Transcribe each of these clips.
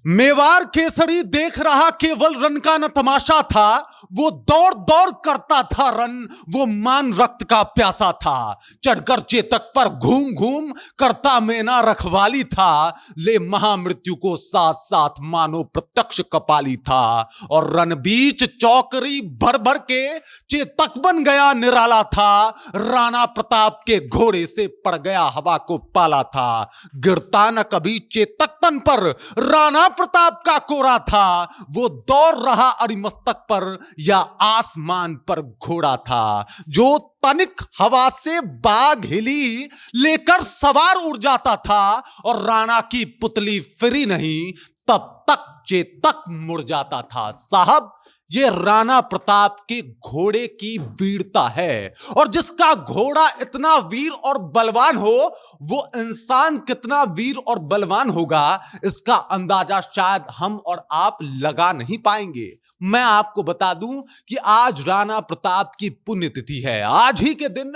मेवाड़ केसरी देख रहा केवल रन का न तमाशा था। वो दौड़ दौड़ करता था रन, वो मान रक्त का प्यासा था। चढ़कर चेतक पर घूम घूम करता मेना रखवाली था। ले महामृत्यु को साथ साथ मानो प्रत्यक्ष कपाली था। और रन बीच चौकरी भर भर के चेतक बन गया निराला था। राणा प्रताप के घोड़े से पड़ गया हवा को पाला था। गिरता न कभी चेतक तन पर राणा प्रताप का कोरा था। वो दौड़ रहा अरिमस्तक पर या आसमान पर घोड़ा था। जो तनिक हवा से बाग हिली लेकर सवार उड़ जाता था। और राणा की पुतली फिरी नहीं तब तक चेतक मुड़ जाता था। साहब, ये राणा प्रताप के घोड़े की वीरता है। और जिसका घोड़ा इतना वीर और बलवान हो, वो इंसान कितना वीर और बलवान होगा, इसका अंदाजा शायद हम और आप लगा नहीं पाएंगे। मैं आपको बता दूं कि आज राणा प्रताप की पुण्यतिथि है। आज ही के दिन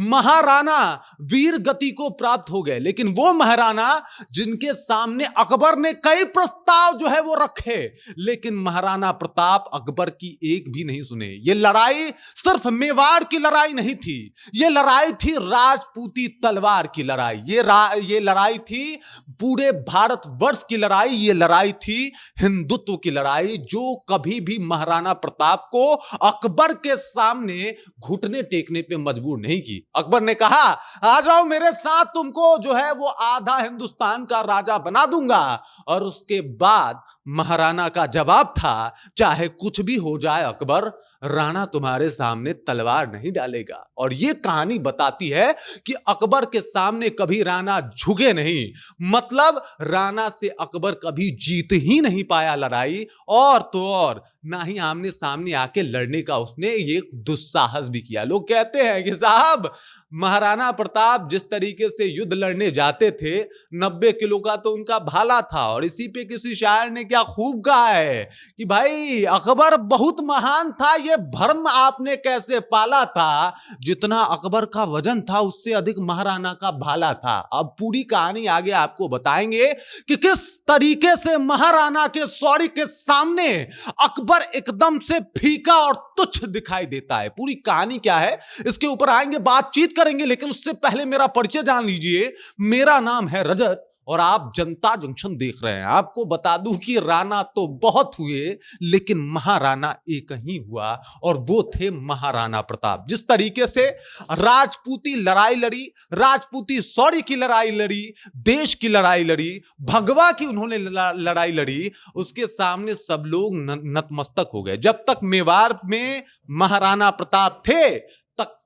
महाराणा वीर गति को प्राप्त हो गए। लेकिन वो महाराणा जिनके सामने अकबर ने कई प्रस्ताव जो है वो रखे, लेकिन महाराणा प्रताप अकबर की एक भी नहीं सुने। ये लड़ाई सिर्फ मेवाड़ की लड़ाई नहीं थी, ये लड़ाई थी राजपूती तलवार की लड़ाई। ये लड़ाई थी पूरे भारतवर्ष की लड़ाई। ये लड़ाई थी हिंदुत्व की लड़ाई, जो कभी भी महाराणा प्रताप को अकबर के सामने घुटने टेकने पे मजबूर नहीं की। अकबर ने कहा, आ जाओ मेरे साथ, तुमको जो है वो आधा हिंदुस्तान का राजा बना दूंगा। और उसके बाद महाराणा का जवाब था, चाहे कुछ भी हो जाए अकबर, राणा तुम्हारे सामने तलवार नहीं डालेगा। और यह कहानी बताती है कि अकबर के सामने कभी राणा झुके नहीं। मतलब राणा से अकबर कभी जीत ही नहीं पाया लड़ाई। और तो और ना ही आमने सामने आके लड़ने का उसने ये दुस्साहस भी किया। लोग कहते हैं कि साहब, महाराणा प्रताप जिस तरीके से युद्ध लड़ने जाते थे, 90 किलो का तो उनका भाला था। और इसी पे किसी शायर ने क्या खूब कहा है कि भाई अकबर बहुत महान था, ये भ्रम आपने कैसे पाला था। जितना अकबर का वजन था उससे अधिक महाराणा का भाला था। अब पूरी कहानी आगे आपको बताएंगे कि किस तरीके से महाराणा के शौर्य के सामने अकबर एकदम से फीका और तुच्छ दिखाई देता है। पूरी कहानी क्या है इसके ऊपर आएंगे, बातचीत करेंगे। लेकिन उससे पहले मेरा परिचय जान लीजिए। मेरा नाम है रजत और आप जनता जंक्शन देख रहे हैं। आपको बता दूं कि राणा तो बहुत हुए, लेकिन महाराणा एक ही हुआ, और वो थे महाराणा प्रताप। जिस तरीके से राजपूती लड़ाई लड़ी, राजपूती शौर्य की लड़ाई लड़ी, देश की लड़ाई लड़ी, भगवा की उन्होंने लड़ाई लड़ी, उसके सामने सब लोग नतमस्तक हो गए। जब तक मेवाड़ में महाराणा प्रताप थे,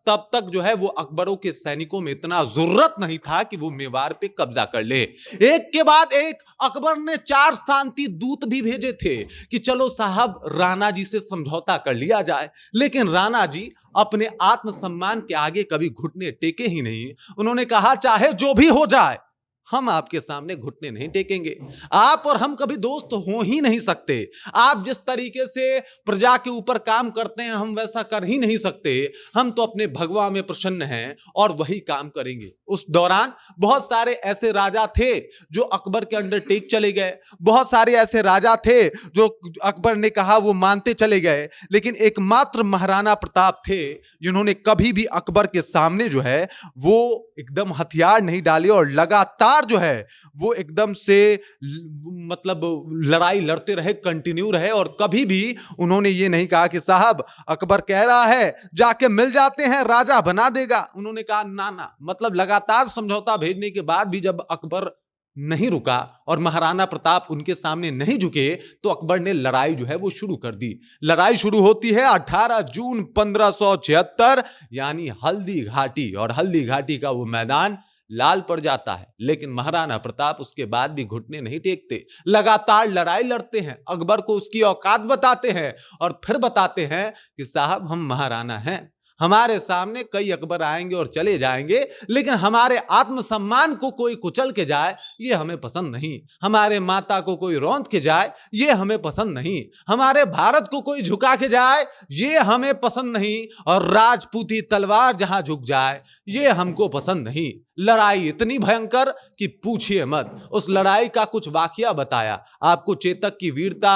तब तक जो है वो अकबरों के सैनिकों में इतना जरूरत नहीं था कि वो मेवाड़ पे कब्जा कर ले। एक के बाद एक अकबर ने 4 शांति दूत भी भेजे थे कि चलो साहब राणा जी से समझौता कर लिया जाए। लेकिन राणा जी अपने आत्मसम्मान के आगे कभी घुटने टेके ही नहीं। उन्होंने कहा, चाहे जो भी हो जाए, हम आपके सामने घुटने नहीं टेकेंगे। आप और हम कभी दोस्त हो ही नहीं सकते। आप जिस तरीके से प्रजा के ऊपर काम करते हैं, हम वैसा कर ही नहीं सकते। हम तो अपने भगवा में प्रसन्न हैं और वही काम करेंगे। उस दौरान बहुत सारे ऐसे राजा थे जो अकबर के अंडर टेक चले गए। बहुत सारे ऐसे राजा थे जो अकबर ने कहा वो मानते चले गए। लेकिन एकमात्र महाराणा प्रताप थे जिन्होंने कभी भी अकबर के सामने जो है वो एकदम हथियार नहीं डाले और लगातार जो है वो एकदम से मतलब लड़ाई लड़ते रहे, कंटिन्यू रहे। और कभी भी उन्होंने ये नहीं कहा कि साहब अकबर कह रहा है जाके मिल जाते हैं, राजा बना देगा। उन्होंने कहा ना ना, मतलब लगातार समझौता भेजने के बाद भी जब अकबर नहीं रुका और महाराणा प्रताप उनके सामने नहीं झुके, तो अकबर ने लड़ाई जो है वो शुरू कर दी। लड़ाई शुरू होती है 18 जून 1576, यानी हल्दी घाटी। और हल्दी घाटी का वो मैदान लाल पड़ जाता है। लेकिन महाराणा प्रताप उसके बाद भी घुटने नहीं टेकते, लगातार लड़ाई लड़ते हैं। अकबर को उसकी औकात बताते हैं और फिर बताते हैं कि साहब हम महाराणा हैं, हमारे सामने कई अकबर आएंगे और चले जाएंगे, लेकिन हमारे आत्मसम्मान को कोई कुचल के जाए ये हमें पसंद नहीं। हमारे माता को कोई रौंद के जाए ये हमें पसंद नहीं। हमारे भारत को कोई झुका के जाए ये हमें पसंद नहीं। और राजपूती तलवार जहां झुक जाए ये हमको पसंद नहीं। लड़ाई इतनी भयंकर कि पूछिए मत। उस लड़ाई का कुछ वाकया बताया आपको, चेतक की वीरता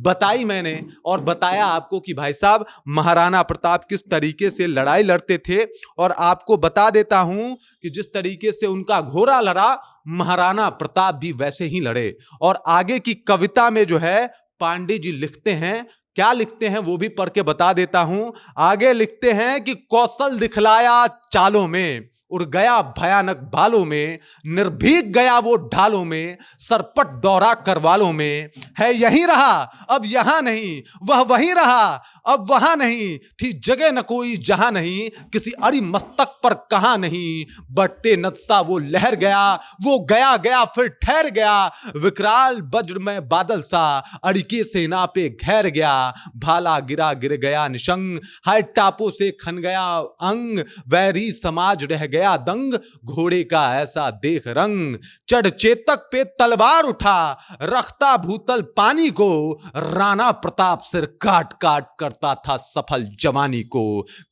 बताई मैंने, और बताया आपको कि भाई साहब महाराणा प्रताप किस तरीके से लड़ाई लड़ते थे। और आपको बता देता हूं कि जिस तरीके से उनका घोड़ा लड़ा, महाराणा प्रताप भी वैसे ही लड़े। और आगे की कविता में जो है पांडे जी लिखते हैं, क्या लिखते हैं वो भी पढ़ के बता देता हूं। आगे लिखते हैं कि कौशल दिखलाया चालों में, उड़ गया भयानक बालों में, निर्भीक गया वो ढालों में, सरपट दौरा करवालों में, है यहीं रहा अब यहां नहीं, वह वहीं रहा अब वहां नहीं, थी जगह न कोई जहां नहीं, किसी अड़ी मस्तक पर कहां नहीं, बढ़ते नक्शा वो लहर गया, वो गया गया फिर ठहर गया, विकराल वज्र में बादल सा, अड़िके सेना पे घेर गया, भाला गिरा गिर गया निशंग, हाय टापों से खन गया अंग, वैरी समाज रह गया दंग, घोड़े का ऐसा देख रंग, चढ़ चेतक पे तलवार उठा, रखता भूतल पानी को, राणा प्रताप सिर काट काट करता था सफल जवानी को,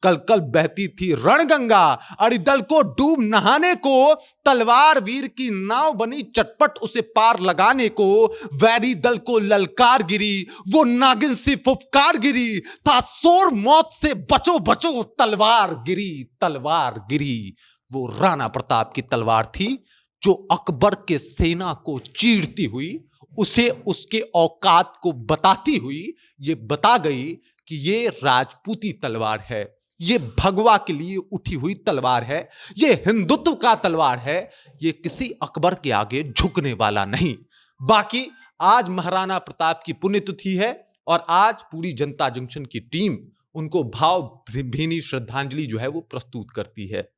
कल कल बहती थी रणगंगा, अरिदल को डूब नहाने को, तलवार वीर की नाव बनी चटपट उसे पार लगाने को, वैरी दल को ललकार गिरी, वो नागिन सी फुफकार गिरी, था शोर मौत से बचो बचो, तलवार गिरी तलवार गिरी। वो राणा प्रताप की तलवार थी जो अकबर के सेना को चीरती हुई, उसे उसके औकात को बताती हुई ये बता गई कि ये राजपूती तलवार है, ये भगवा के लिए उठी हुई तलवार है, ये हिंदुत्व का तलवार है, ये किसी अकबर के आगे झुकने वाला नहीं। बाकी आज महाराणा प्रताप की पुण्यतिथि है और आज पूरी जनता जंक्शन की टीम उनको भावभीनी श्रद्धांजलि जो है वो प्रस्तुत करती है।